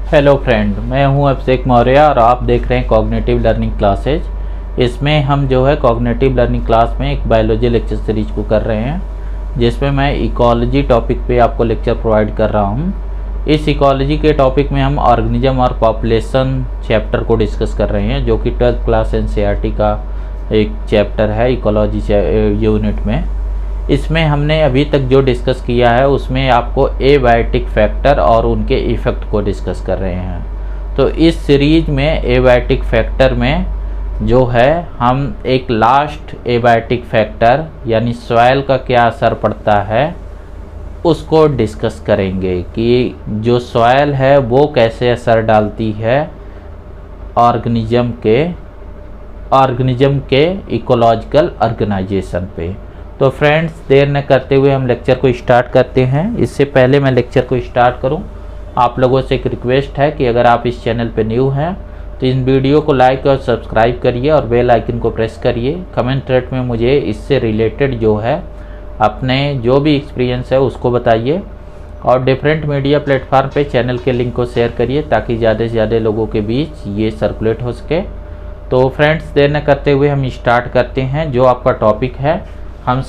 Hello friend, मैं हूं अभिषेक मौर्य और आप देख रहे हैं कॉग्निटिव लर्निंग क्लासेज। इसमें हम जो है कॉग्निटिव लर्निंग क्लास में एक बायोलॉजी लेक्चर सीरीज को कर रहे हैं, जिसमें मैं इकोलॉजी टॉपिक पे आपको लेक्चर प्रोवाइड कर रहा हूं। इस इकोलॉजी के टॉपिक में हम ऑर्गेनिज्म और पॉपुलेशन चैप्टर को डिस्कस कर रहे हैं, जो कि 12th क्लास एनसीईआरटी का एक चैप्टर है इकोलॉजी यूनिट में। इसमें हमने अभी तक जो डिस्कस किया है उसमें आपको एबायोटिक फैक्टर और उनके इफ़ेक्ट को डिस्कस कर रहे हैं। तो इस सीरीज में एबायोटिक फैक्टर में जो है हम एक लास्ट एबायोटिक फैक्टर यानी सॉइल का क्या असर पड़ता है उसको डिस्कस करेंगे कि जो सॉइल है वो कैसे असर डालती है ऑर्गेनिज्म के इकोलॉजिकल ऑर्गेनाइजेशन पे। तो फ्रेंड्स, देर न करते हुए हम लेक्चर को स्टार्ट करते हैं। इससे पहले मैं लेक्चर को स्टार्ट करूं, आप लोगों से एक रिक्वेस्ट है कि अगर आप इस चैनल पर न्यू हैं तो इस वीडियो को लाइक और सब्सक्राइब करिए और बेल आइकन को प्रेस करिए। कमेंट थ्रेड में मुझे इससे रिलेटेड जो है अपने जो भी एक्सपीरियंस है उसको बताइए और डिफरेंट मीडिया प्लेटफार्म पे चैनल के लिंक को शेयर करिए ताकि ज़्यादा से ज़्यादा लोगों के बीच ये सर्कुलेट हो सके। तो फ्रेंड्स, देर न करते हुए हम स्टार्ट करते हैं। जो आपका टॉपिक है, हम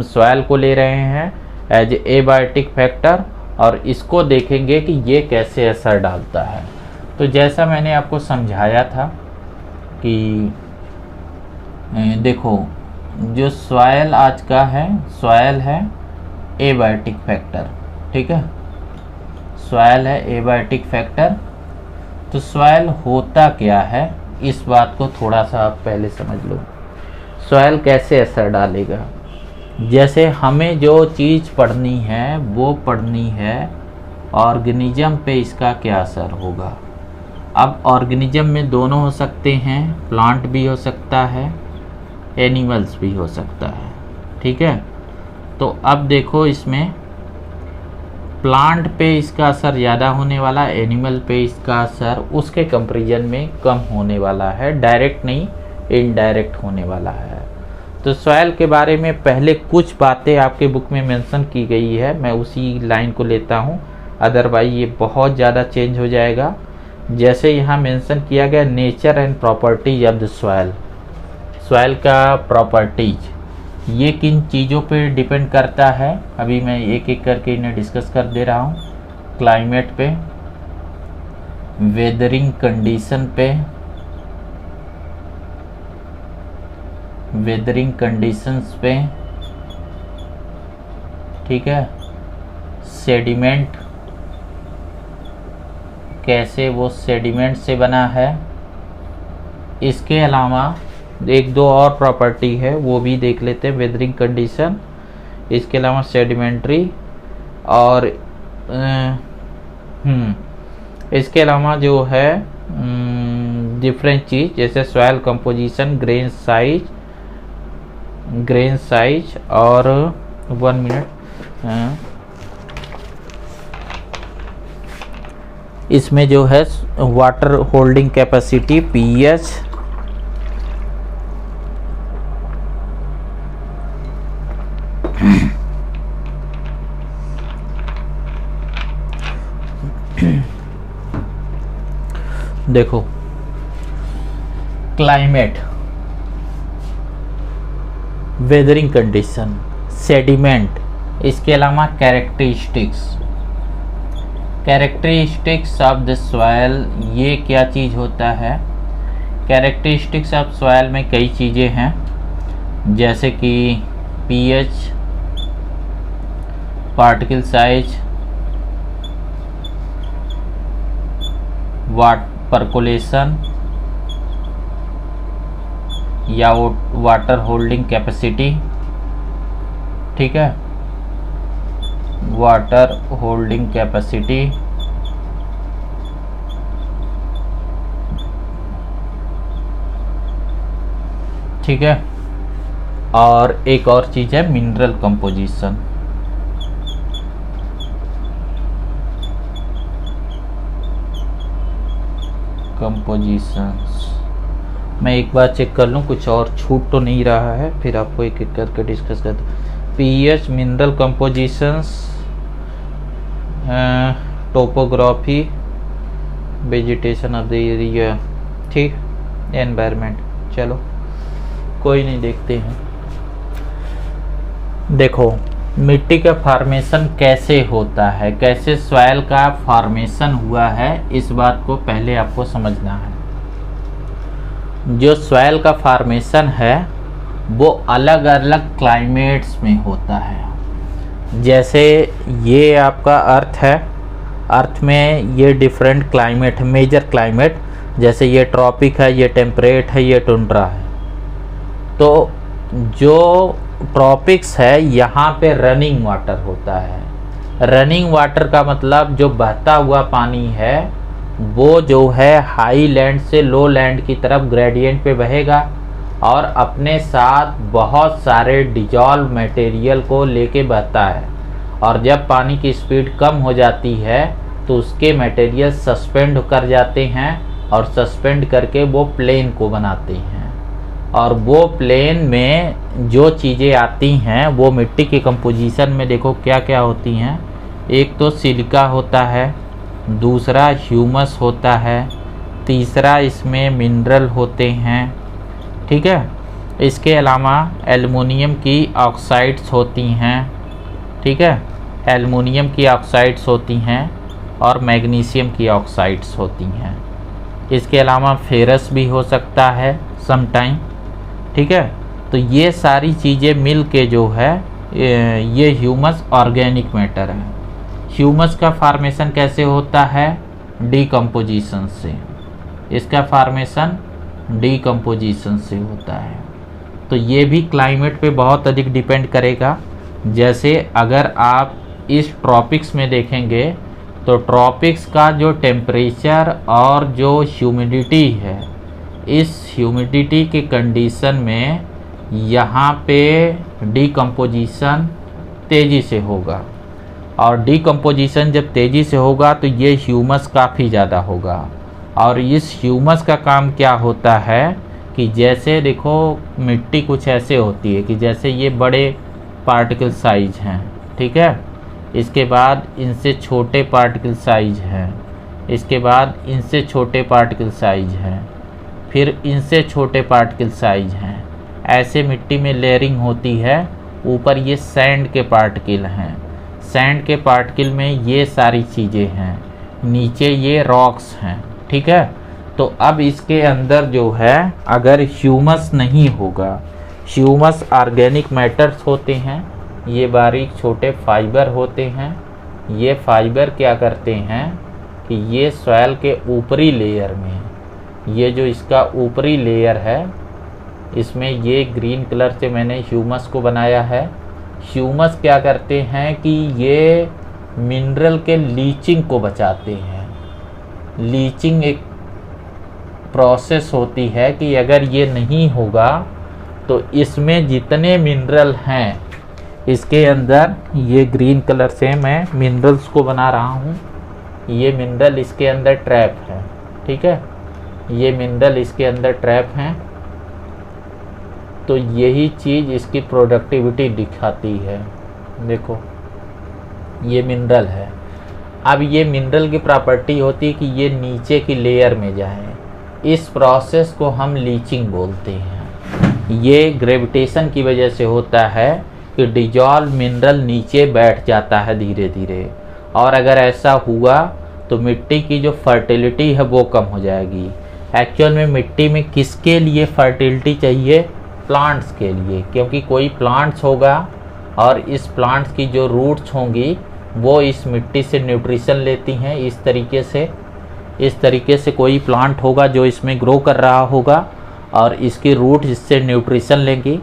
सॉइल को ले रहे हैं एज एबायोटिक फैक्टर और इसको देखेंगे कि ये कैसे असर डालता है। तो जैसा मैंने आपको समझाया था कि देखो, जो सॉइल आज का है, सॉइल है एबायोटिक फैक्टर, ठीक है। सॉइल है एबायोटिक फैक्टर। तो सॉइल होता क्या है, इस बात को थोड़ा सा आप पहले समझ लो। सॉइल कैसे असर डालेगा, जैसे हमें जो चीज़ पढ़नी है वो पढ़नी है ऑर्गेनिज्म पे इसका क्या असर होगा। अब ऑर्गेनिज्म में दोनों हो सकते हैं, प्लांट भी हो सकता है, एनिमल्स भी हो सकता है, ठीक है। तो अब देखो, इसमें प्लांट पे इसका असर ज़्यादा होने वाला, एनिमल पे इसका असर उसके कंपैरिजन में कम होने वाला है, डायरेक्ट नहीं इनडायरेक्ट होने वाला है। तो सॉइल के बारे में पहले कुछ बातें आपके बुक में मेंशन की गई है, मैं उसी लाइन को लेता हूँ, अदरवाइज ये बहुत ज़्यादा चेंज हो जाएगा। जैसे यहाँ मेंशन किया गया nature and properties of the soil. Soil का प्रॉपर्टीज ये किन चीज़ों पे डिपेंड करता है, अभी मैं एक एक करके इन्हें डिस्कस कर दे रहा हूँ। क्लाइमेट पे, वेदरिंग कंडीशन पे, वेदरिंग कंडीशंस पे, ठीक है। सेडिमेंट, कैसे वो सेडिमेंट से बना है। इसके अलावा एक दो और प्रॉपर्टी है वो भी देख लेते हैं, वेदरिंग कंडीशन, इसके अलावा सेडिमेंट्री और इसके अलावा जो है डिफरेंट चीज़ जैसे सॉइल कंपोजिशन, ग्रेन साइज और 1 मिनट, इसमें जो है वाटर होल्डिंग कैपेसिटी, पीएच, देखो क्लाइमेट, वेदरिंग कंडीशन, सेडिमेंट, इसके अलावा कैरेक्टरिस्टिक्स ऑफ द सॉइल। ये क्या चीज़ होता है, कैरेक्टरिस्टिक्स ऑफ सॉइल में कई चीज़ें हैं, जैसे कि पीएच, पार्टिकल साइज, परकोलेशन या वाटर होल्डिंग कैपेसिटी, ठीक है, वाटर होल्डिंग कैपेसिटी, ठीक है। और एक और चीज़ है मिनरल कंपोजिशन। मैं एक बार चेक कर लूँ कुछ और छूट तो नहीं रहा है, फिर आपको एक एक करके डिस्कस करते। PH, mineral compositions, topography, vegetation of the area, ठीक, एनवायरनमेंट। चलो कोई नहीं, देखते हैं। देखो मिट्टी का फॉर्मेशन कैसे होता है, कैसे सॉइल का फॉर्मेशन हुआ है, इस बात को पहले आपको समझना है। जो सॉइल का फॉर्मेशन है वो अलग अलग क्लाइमेट्स में होता है। जैसे ये आपका अर्थ है, अर्थ में ये डिफरेंट क्लाइमेट, मेजर क्लाइमेट, जैसे ये ट्रॉपिक है, ये टेम्परेट है, ये टुंड्रा है। तो जो ट्रॉपिक्स है यहाँ पे रनिंग वाटर होता है। रनिंग वाटर का मतलब जो बहता हुआ पानी है वो जो है हाई लैंड से लो लैंड की तरफ ग्रेडियंट पे बहेगा और अपने साथ बहुत सारे डिजॉल्व मटेरियल को लेके बहता है। और जब पानी की स्पीड कम हो जाती है तो उसके मटेरियल सस्पेंड कर जाते हैं और सस्पेंड करके वो प्लेन को बनाते हैं। और वो प्लेन में जो चीज़ें आती हैं वो मिट्टी के कंपोजिशन में देखो क्या क्या होती हैं। एक तो सिलिका होता है, दूसरा ह्यूमस होता है, तीसरा इसमें मिनरल होते हैं, ठीक है। इसके अलावा एल्युमिनियम की ऑक्साइड्स होती हैं, ठीक है, एल्युमिनियम की ऑक्साइड्स होती हैं और मैग्नीशियम की ऑक्साइड्स होती हैं। इसके अलावा फेरस भी हो सकता है समटाइम, ठीक है। तो ये सारी चीज़ें मिल के जो है ये ह्यूमस ऑर्गेनिक मैटर है। ह्यूमस का फॉर्मेशन कैसे होता है? डीकम्पोजिशन से। इसका फॉर्मेशन डीकम्पोजिशन से होता है। तो ये भी क्लाइमेट पे बहुत अधिक डिपेंड करेगा। जैसे अगर आप इस ट्रॉपिक्स में देखेंगे तो ट्रॉपिक्स का जो टेम्परेचर और जो ह्यूमिडिटी है, इस ह्यूमिडिटी के कंडीशन में यहाँ पे डीकम्पोजिशन तेज़ी से होगा। और डीकम्पोजिशन जब तेज़ी से होगा तो ये ह्यूमस काफ़ी ज़्यादा होगा। और इस ह्यूमस का काम क्या होता है कि जैसे देखो मिट्टी कुछ ऐसे होती है कि जैसे ये बड़े पार्टिकल साइज हैं, ठीक है, इसके बाद इनसे छोटे पार्टिकल साइज हैं, इसके बाद इनसे छोटे पार्टिकल साइज हैं, फिर इनसे छोटे पार्टिकल साइज हैं। ऐसे मिट्टी में लेयरिंग होती है। ऊपर ये सैंड के पार्टिकल हैं, सैंड के पार्टिकल में ये सारी चीज़ें हैं, नीचे ये रॉक्स हैं, ठीक है। तो अब इसके अंदर जो है अगर ह्यूमस नहीं होगा, ह्यूमस ऑर्गेनिक मैटर्स होते हैं, ये बारीक छोटे फाइबर होते हैं। ये फाइबर क्या करते हैं कि ये सॉइल के ऊपरी लेयर में, ये जो इसका ऊपरी लेयर है, इसमें ये ग्रीन कलर से मैंने ह्यूमस को बनाया है। ह्यूमस क्या करते हैं कि ये मिनरल के लीचिंग को बचाते हैं। लीचिंग एक प्रोसेस होती है कि अगर ये नहीं होगा तो इसमें जितने मिनरल हैं, इसके अंदर ये ग्रीन कलर से मैं मिनरल्स को बना रहा हूँ, ये मिनरल इसके अंदर ट्रैप है, ठीक है, ये मिनरल इसके अंदर ट्रैप हैं। तो यही चीज़ इसकी प्रोडक्टिविटी दिखाती है। देखो ये मिनरल है। अब ये मिनरल की प्रॉपर्टी होती है कि ये नीचे की लेयर में जाए। इस प्रोसेस को हम लीचिंग बोलते हैं। ये ग्रेविटेशन की वजह से होता है कि डिजॉल्व मिनरल नीचे बैठ जाता है धीरे धीरे। और अगर ऐसा हुआ तो मिट्टी की जो फर्टिलिटी है वो कम हो जाएगी। एक्चुअल में मिट्टी में किसके लिए फर्टिलिटी चाहिए? प्लांट्स के लिए, क्योंकि कोई प्लांट्स होगा और इस प्लांट्स की जो रूट्स होंगी वो इस मिट्टी से न्यूट्रिशन लेती हैं। इस तरीके से कोई प्लांट होगा जो इसमें ग्रो कर रहा होगा और इसकी रूट इससे न्यूट्रिशन लेंगी।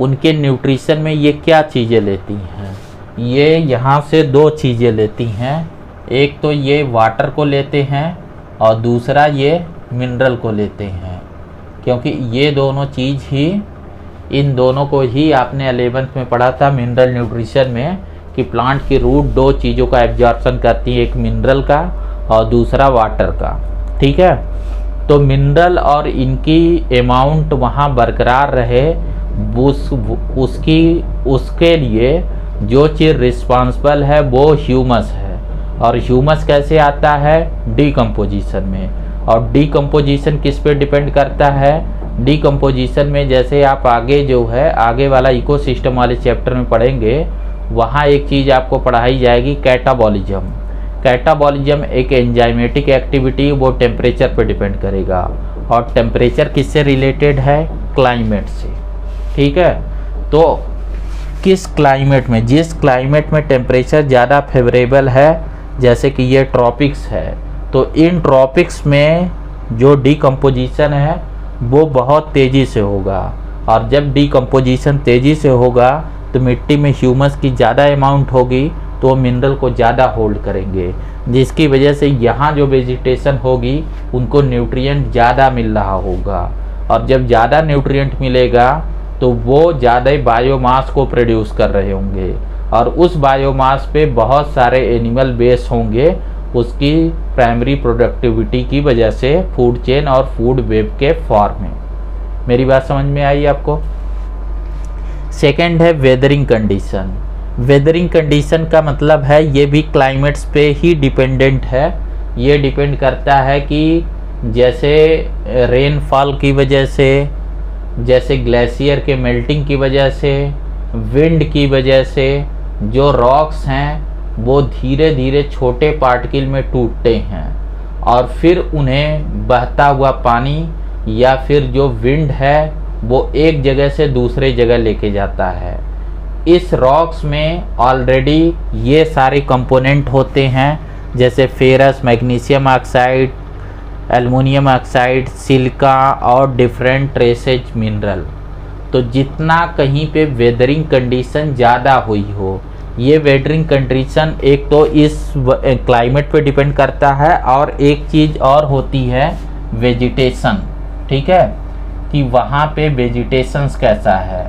उनके न्यूट्रिशन में ये क्या चीज़ें लेती हैं? ये यहाँ से दो चीज़ें लेती हैं। एक तो ये वाटर को लेते हैं और दूसरा ये मिनरल को लेते हैं, क्योंकि ये दोनों चीज़ ही, इन दोनों को ही आपने 11th में पढ़ा था मिनरल न्यूट्रिशन में, कि प्लांट की रूट दो चीज़ों का एब्जॉर्प्शन करती है, एक मिनरल का और दूसरा वाटर का, ठीक है। तो मिनरल और इनकी अमाउंट वहाँ बरकरार रहे, उसके लिए जो चीज़ रिस्पॉन्सिबल है वो ह्यूमस है। और ह्यूमस कैसे आता है? डीकम्पोजिशन में। और डीकम्पोजिशन किस पे डिपेंड करता है? डीकम्पोजिशन में जैसे आप आगे जो है आगे वाला इकोसिस्टम वाले चैप्टर में पढ़ेंगे, वहाँ एक चीज़ आपको पढ़ाई जाएगी, कैटाबॉलिज्म। कैटाबॉलिज्म एक एंजाइमेटिक एक्टिविटी, वो टेम्परेचर पे डिपेंड करेगा। और टेम्परेचर किससे रिलेटेड है? क्लाइमेट से। ठीक है, तो किस क्लाइमेट में, जिस क्लाइमेट में टेम्परेचर ज़्यादा फेवरेबल है, जैसे कि ये ट्रॉपिक्स है, तो इन ट्रॉपिक्स में जो डीकम्पोजिशन है वो बहुत तेज़ी से होगा। और जब डीकम्पोजिशन तेज़ी से होगा तो मिट्टी में ह्यूमस की ज़्यादा अमाउंट होगी, तो वो मिनरल को ज़्यादा होल्ड करेंगे, जिसकी वजह से यहाँ जो वेजिटेशन होगी उनको न्यूट्रिएंट ज़्यादा मिल रहा होगा। और जब ज़्यादा न्यूट्रिएंट मिलेगा तो वो ज़्यादा बायोमास को प्रोड्यूस कर रहे होंगे, और उस बायोमास पे बहुत सारे एनिमल बेस होंगे उसकी प्राइमरी प्रोडक्टिविटी की वजह से, फूड चेन और फूड वेब के फॉर्म में। मेरी बात समझ में आई आपको? सेकेंड है वेदरिंग कंडीशन। वेदरिंग कंडीशन का मतलब है ये भी क्लाइमेट्स पे ही डिपेंडेंट है। ये डिपेंड करता है कि जैसे रेनफॉल की वजह से, जैसे ग्लेशियर के मेल्टिंग की वजह से, विंड की वजह से जो रॉक्स हैं वो धीरे धीरे छोटे पार्टिकल में टूटते हैं, और फिर उन्हें बहता हुआ पानी या फिर जो विंड है वो एक जगह से दूसरे जगह लेके जाता है। इस रॉक्स में ऑलरेडी ये सारे कंपोनेंट होते हैं, जैसे ferrous, magnesium oxide, aluminium oxide, silica और डिफरेंट ट्रेसेज मिनरल। तो जितना कहीं पे वेदरिंग कंडीशन ज़्यादा हुई हो, ये वेदरिंग कंडीशन एक तो इस क्लाइमेट पे डिपेंड करता है, और एक चीज़ और होती है वेजिटेशन। ठीक है, कि वहाँ पे वेजिटेशंस कैसा है,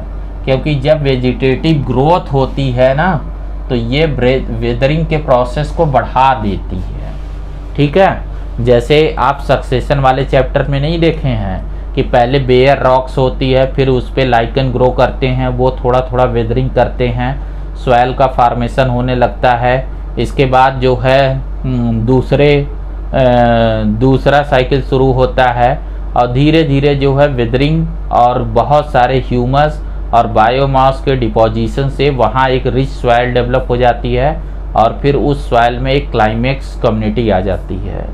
क्योंकि जब वेजिटेटिव ग्रोथ होती है ना, तो ये वेदरिंग के प्रोसेस को बढ़ा देती है। ठीक है, जैसे आप सक्सेशन वाले चैप्टर में नहीं देखे हैं कि पहले बेयर रॉक्स होती है, फिर उस पर लाइकन ग्रो करते हैं, वो थोड़ा थोड़ा वेदरिंग करते हैं, सॉइल का फॉर्मेशन होने लगता है। इसके बाद जो है दूसरा साइकिल शुरू होता है, और धीरे धीरे जो है वेदरिंग और बहुत सारे ह्यूमस और बायोमास के डिपोजिशन से वहाँ एक रिच सॉइल डेवलप हो जाती है, और फिर उस सॉइल में एक क्लाइमेक्स कम्युनिटी आ जाती है।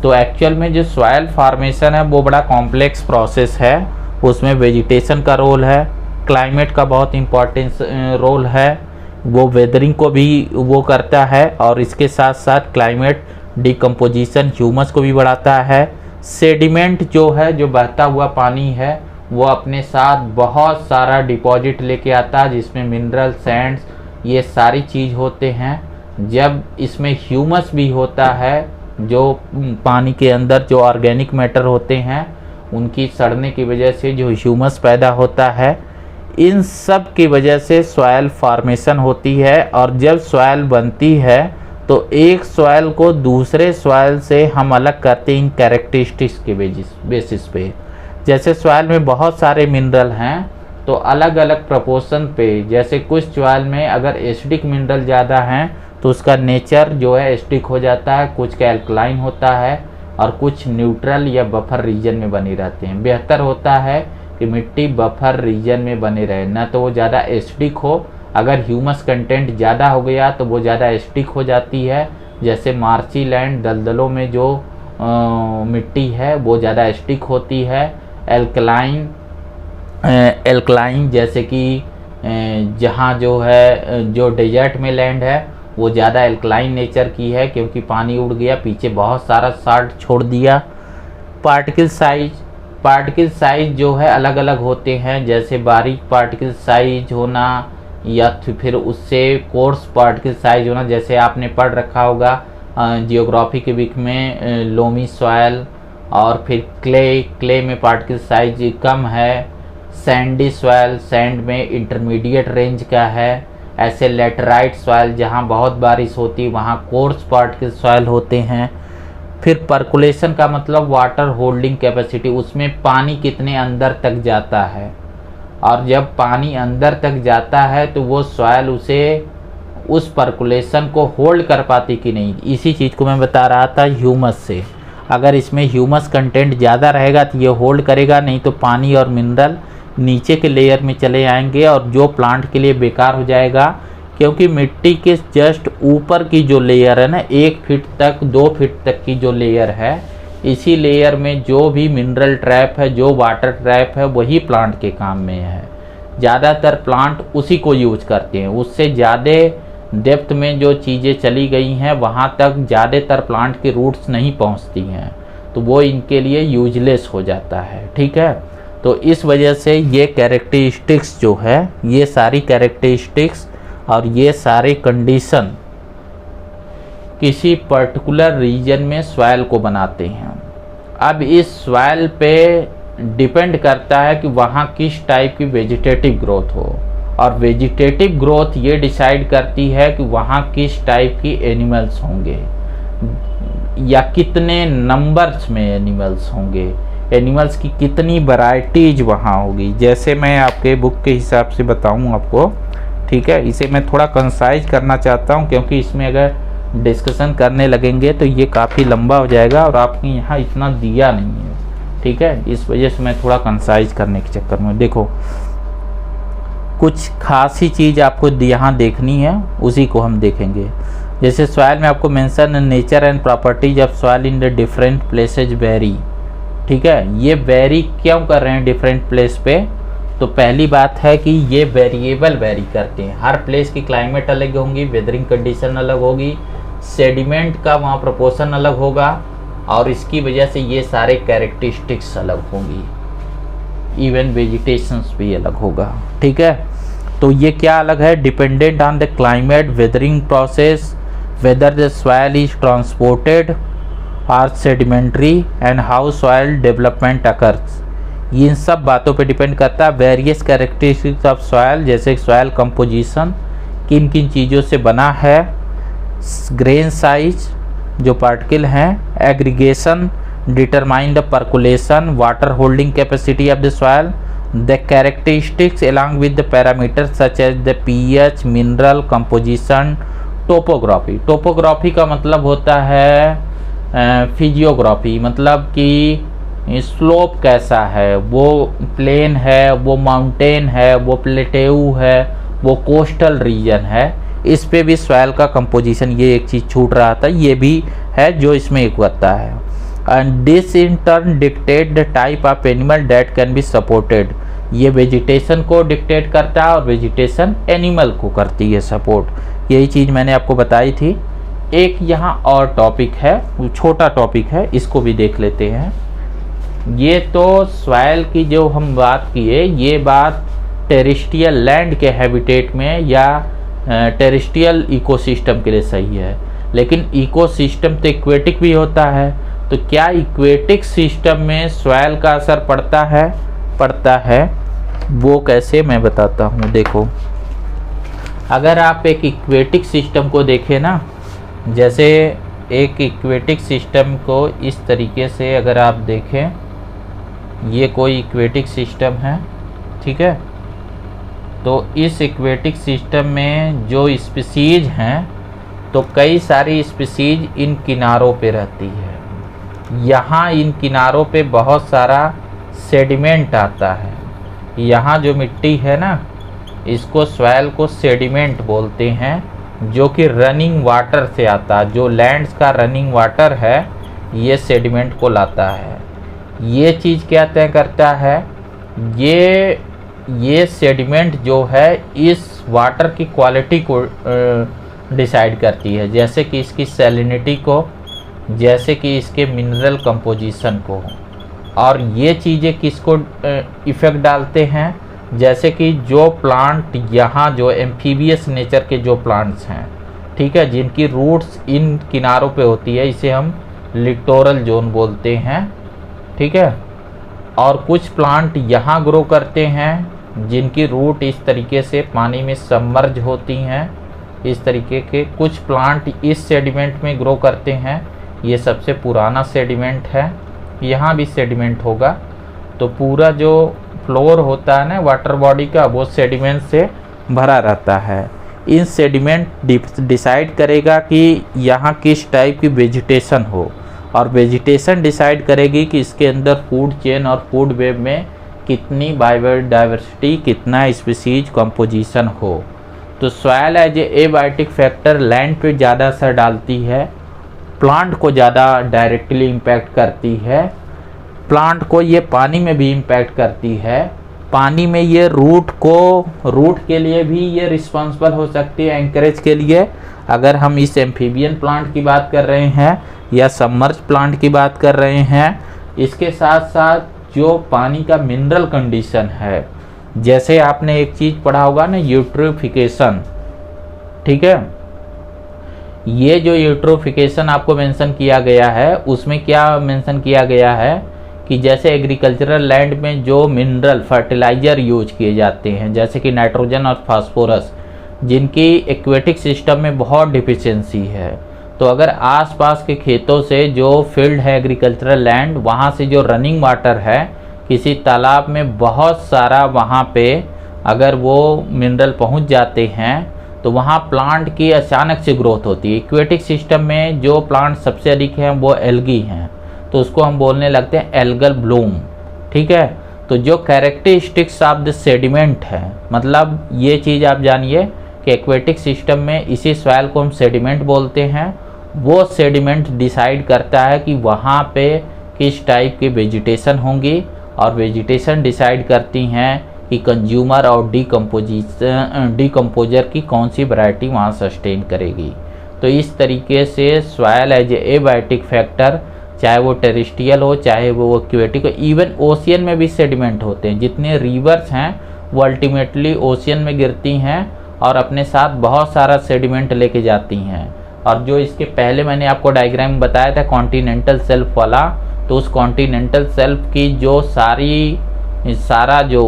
तो एक्चुअल में जो सॉइल फॉर्मेशन है वो बड़ा कॉम्प्लेक्स प्रोसेस है, उसमें वेजिटेशन का रोल है, क्लाइमेट का बहुत इम्पोर्टेंस रोल है, वो वेदरिंग को भी वो करता है, और इसके साथ साथ क्लाइमेट डिकम्पोजिशन ह्यूमस को भी बढ़ाता है। सेडिमेंट जो है, जो बहता हुआ पानी है, वो अपने साथ बहुत सारा डिपॉजिट लेके आता है, जिसमें मिनरल, सैंड्स, ये सारी चीज़ होते हैं। जब इसमें ह्यूमस भी होता है, जो पानी के अंदर जो ऑर्गेनिक मैटर होते हैं उनकी सड़ने की वजह से जो ह्यूमस पैदा होता है, इन सब की वजह से सॉइल फॉर्मेशन होती है। और जब सॉइल बनती है तो एक सॉइल को दूसरे सॉइल से हम अलग करते हैं इन कैरेक्टरिस्टिक्स के बेसिस पे। जैसे सॉइल में बहुत सारे मिनरल हैं, तो अलग अलग प्रोपोर्शन पे, जैसे कुछ सॉइल में अगर एसिडिक मिनरल ज़्यादा हैं तो उसका नेचर जो है एसिडिक हो जाता है, कुछ का एल्कलाइन होता है, और कुछ न्यूट्रल या बफर रीजन में बनी रहते हैं। बेहतर होता है कि मिट्टी बफर रीजन में बने रहे, ना तो वो ज़्यादा एसिडिक हो। अगर ह्यूमस कंटेंट ज़्यादा हो गया तो वो ज़्यादा एसिडिक हो जाती है, जैसे मार्ची लैंड, दलदलों में जो मिट्टी है वो ज़्यादा एसिडिक होती है। एल्कलाइन जैसे कि जहाँ जो है जो डेजर्ट में लैंड है वो ज़्यादा एल्कलाइन नेचर की है, क्योंकि पानी उड़ गया, पीछे बहुत सारा साल्ट छोड़ दिया। पार्टिकल साइज जो है अलग अलग होते हैं, जैसे बारीक पार्टिकल साइज होना या फिर उससे कोर्स पार्टिकल साइज होना। जैसे आपने पढ़ रखा होगा जियोग्राफी के वीक में लोमी सॉयल, और फिर क्ले में पार्टिकल साइज कम है। सैंडी सॉयल, सैंड में इंटरमीडिएट रेंज का है। ऐसे लेटराइट सॉयल जहाँ बहुत बारिश होती है वहाँ कोर्स पार्टिकल सॉयल होते हैं। फिर पर्कुलेशन का मतलब वाटर होल्डिंग कैपेसिटी, उसमें पानी कितने अंदर तक जाता है, और जब पानी अंदर तक जाता है तो वो सॉयल उसे उस पर्कुलेशन को होल्ड कर पाती कि नहीं। इसी चीज़ को मैं बता रहा था ह्यूमस से। अगर इसमें ह्यूमस कंटेंट ज़्यादा रहेगा तो ये होल्ड करेगा, नहीं तो पानी और मिनरल नीचे के लेयर में चले आएंगे और जो प्लांट के लिए बेकार हो जाएगा। क्योंकि मिट्टी के जस्ट ऊपर की जो लेयर है ना, 1 फीट तक 2 फीट तक की जो लेयर है, इसी लेयर में जो भी मिनरल ट्रैप है, जो वाटर ट्रैप है, वही प्लांट के काम में है। ज़्यादातर प्लांट उसी को यूज करते हैं। उससे ज़्यादा डेप्थ में जो चीज़ें चली गई हैं वहाँ तक ज़्यादातर प्लांट की रूट्स नहीं पहुँचती हैं, तो वो इनके लिए यूजलेस हो जाता है। ठीक है, तो इस वजह से ये कैरेक्टरिस्टिक्स जो है, ये सारी कैरेक्टरिस्टिक्स और ये सारे कंडीशन किसी पर्टिकुलर रीजन में सॉइल को बनाते हैं। अब इस सॉइल पे डिपेंड करता है कि वहाँ किस टाइप की वेजिटेटिव ग्रोथ हो, और वेजिटेटिव ग्रोथ ये डिसाइड करती है कि वहाँ किस टाइप की एनिमल्स होंगे या कितने नंबर्स में एनिमल्स होंगे, एनिमल्स की कितनी वैरायटीज वहाँ होगी। जैसे मैं आपके बुक के हिसाब से बताऊँ आपको, ठीक है। इसे मैं थोड़ा कंसाइज करना चाहता हूँ क्योंकि इसमें अगर डिस्कशन करने लगेंगे तो ये काफ़ी लंबा हो जाएगा और आपके यहाँ इतना दिया नहीं है, ठीक है। इस वजह से मैं थोड़ा कंसाइज करने के चक्कर में, देखो कुछ खास ही चीज़ आपको यहाँ देखनी है, उसी को हम देखेंगे। जैसे सॉइल में आपको mention nature and properties of soil in the different places very, ठीक है। ये वेरी क्यों कर रहे हैं डिफरेंट प्लेस पे? तो पहली बात है कि ये वेरिएबल वेरी करते हैं। हर प्लेस की क्लाइमेट अलग होंगी, वेदरिंग कंडीशन अलग होगी, सेडिमेंट का वहाँ प्रोपोर्शन अलग होगा, और इसकी वजह से ये सारे कैरेक्टरिस्टिक्स अलग होंगी, इवन वेजिटेशंस भी अलग होगा, ठीक है। तो ये क्या अलग है? Dependent on the climate, weathering process, weather the soil is transported और sedimentary and how soil development occurs. इन सब बातों पे डिपेंड करता है। वेरियस कैरेक्टरिस्टिक्स ऑफ सॉइल, जैसे सॉइल कंपोजिशन किन किन चीज़ों से बना है, ग्रेन साइज जो पार्टिकल हैं, aggregation determine the percolation, water holding capacity of the soil, the characteristics along with the parameters such as the pH, mineral composition, topography. Topography का मतलब होता है फिजियोग्राफी, मतलब कि स्लोप कैसा है, वो प्लेन है, वो माउंटेन है, वो प्लेटेऊ है, वो कोस्टल रीजन है, इस पे भी सॉइल का कंपोजिशन, ये एक चीज़ छूट रहा था, ये भी है जो इसमें एक करता है। And this in turn dictate the type of animal that can be supported. ये वेजिटेशन को डिक्टेट करता है और वेजिटेशन एनिमल को करती है सपोर्ट। यही चीज़ मैंने आपको बताई थी। एक यहाँ और टॉपिक है, छोटा टॉपिक है, इसको भी देख लेते हैं। ये तो सॉइल की जो हम बात किए, ये बात टेरेस्ट्रियल लैंड के हैबिटेट में या टेरेस्ट्रियल इकोसिस्टम के लिए सही है, लेकिन इकोसिस्टम तो इक्वेटिक भी होता है। तो क्या इक्वेटिक सिस्टम में सॉइल का असर पड़ता है? पड़ता है। वो कैसे, मैं बताता हूँ। देखो, अगर आप एक इक्वेटिक सिस्टम को देखें ना, जैसे एक इक्वेटिक सिस्टम को इस तरीके से अगर आप देखें, ये कोई इक्वेटिक सिस्टम है, ठीक है। तो इस इक्वेटिक सिस्टम में जो स्पीसीज हैं, तो कई सारी स्पीसीज इन किनारों पे रहती है। यहाँ इन किनारों पे बहुत सारा सेडिमेंट आता है। यहाँ जो मिट्टी है ना, इसको सॉइल को सेडिमेंट बोलते हैं, जो कि रनिंग वाटर से आता है। जो लैंड्स का रनिंग वाटर है, ये सेडिमेंट को लाता है। ये चीज़ क्या तय करता है? ये सेडिमेंट जो है इस वाटर की क्वालिटी को डिसाइड करती है, जैसे कि इसकी सैलिनिटी को, जैसे कि इसके मिनरल कंपोजिशन को। और ये चीज़ें किसको इफ़ेक्ट डालते हैं? जैसे कि जो प्लांट यहाँ जो एम्फीबियस नेचर के जो प्लांट्स हैं, ठीक है, जिनकी रूट्स इन किनारों पे होती है, इसे हम लिटोरल जोन बोलते हैं, ठीक है। और कुछ प्लांट यहाँ ग्रो करते हैं जिनकी रूट इस तरीके से पानी में सबमर्ज होती हैं। इस तरीके के कुछ प्लांट इस सेडिमेंट में ग्रो करते हैं। ये सबसे पुराना सेडिमेंट है, यहाँ भी सेडिमेंट होगा। तो पूरा जो फ्लोर होता है ना वाटर बॉडी का, वो सेडिमेंट से भरा रहता है। इन सेडिमेंट डिसाइड करेगा कि यहाँ किस टाइप की वेजिटेशन हो, और वेजिटेशन डिसाइड करेगी कि इसके अंदर फूड चेन और फूड वेब में कितनी बायोडाइवर्सिटी, कितना स्पीसीज कंपोजिशन हो। तो soil as a abiotic factor land पे ज़्यादा असर डालती है, प्लांट को ज़्यादा डायरेक्टली इम्पैक्ट करती है, प्लांट को ये पानी में भी इम्पैक्ट करती है, पानी में ये रूट के लिए भी ये रिस्पॉन्सिबल हो सकती है, एंकरेज के लिए, अगर हम इस एम्फीबियन प्लांट की बात कर रहे हैं या सबमर्ज प्लांट की बात कर रहे हैं। इसके साथ साथ जो पानी का मिनरल कंडीशन है, जैसे आपने एक चीज़ पढ़ा होगा ना, यूट्रोफिकेशन, ठीक है, ये जो यूट्रोफिकेशन आपको मेंशन किया गया है, उसमें क्या मेंशन किया गया है कि जैसे एग्रीकल्चरल लैंड में जो मिनरल फर्टिलाइजर यूज किए जाते हैं, जैसे कि नाइट्रोजन और फास्फोरस, जिनकी एक्वेटिक सिस्टम में बहुत डिफिशियंसी है, तो अगर आसपास के खेतों से जो फील्ड है एग्रीकल्चरल लैंड, वहाँ से जो रनिंग वाटर है किसी तालाब में बहुत सारा, वहाँ पे अगर वो मिनरल पहुँच जाते हैं तो वहाँ प्लांट की अचानक से ग्रोथ होती है। एक्वेटिक सिस्टम में जो प्लांट सबसे अधिक हैं वो एल्गी हैं, तो उसको हम बोलने लगते हैं एल्गल ब्लूम, ठीक है। तो जो कैरेक्टरिस्टिक्स ऑफ द सेडिमेंट है, मतलब ये चीज़ आप जानिए कि एक्वेटिक सिस्टम में इसी सॉइल को हम सेडिमेंट बोलते हैं। वो सेडिमेंट डिसाइड करता है कि वहाँ पे किस टाइप की वेजिटेशन होंगी, और वेजिटेशन डिसाइड करती हैं कि कंज्यूमर और डीकम्पोजर की कौन सी वैरायटी वहाँ सस्टेन करेगी। तो इस तरीके से soil as a biotic factor, चाहे वो टेरेस्ट्रियल हो चाहे वो एक्वेटिक हो, इवन ओशियन में भी सेडिमेंट होते हैं। जितने रिवर्स हैं वो अल्टीमेटली ओशियन में गिरती हैं और अपने साथ बहुत सारा सेडिमेंट लेके जाती हैं। और जो इसके पहले मैंने आपको डायग्राम बताया था कॉन्टिनेंटल सेल्फ वाला, तो उस कॉन्टिनेंटल सेल्फ की जो सारा जो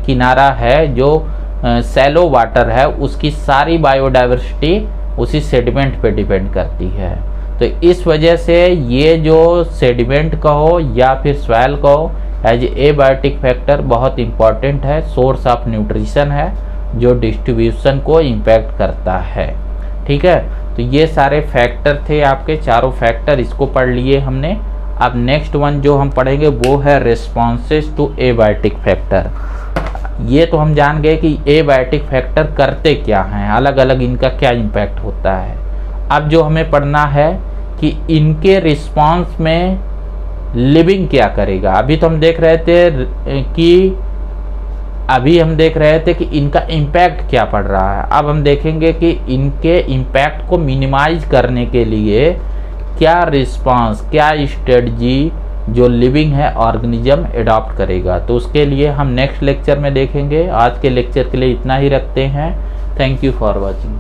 किनारा है, जो सैलो वाटर है, उसकी सारी बायोडाइवर्सिटी उसी सेडिमेंट पे डिपेंड करती है। तो इस वजह से ये जो सेडिमेंट कहो या फिर सॉइल कहो, एज ए बायोटिक फैक्टर बहुत इंपॉर्टेंट है, सोर्स ऑफ न्यूट्रिशन है जो डिस्ट्रीब्यूशन को इम्पैक्ट करता है, ठीक है। तो ये सारे फैक्टर थे आपके, चारों फैक्टर, इसको पढ़ लिए हमने। अब नेक्स्ट वन जो हम पढ़ेंगे वो है रिस्पॉन्सेस टू एबायोटिक फैक्टर। ये तो हम जान गए कि एबायोटिक फैक्टर करते क्या हैं, अलग अलग इनका क्या इम्पैक्ट होता है। अब जो हमें पढ़ना है कि इनके रिस्पॉन्स में लिविंग क्या करेगा। अभी तो हम देख रहे थे कि इनका इम्पैक्ट क्या पड़ रहा है। अब हम देखेंगे कि इनके इम्पैक्ट को मिनिमाइज करने के लिए क्या रिस्पांस, क्या स्ट्रेटजी जो लिविंग है ऑर्गेनिज्म एडॉप्ट करेगा। तो उसके लिए हम नेक्स्ट लेक्चर में देखेंगे। आज के लेक्चर के लिए इतना ही रखते हैं। Thank you for watching.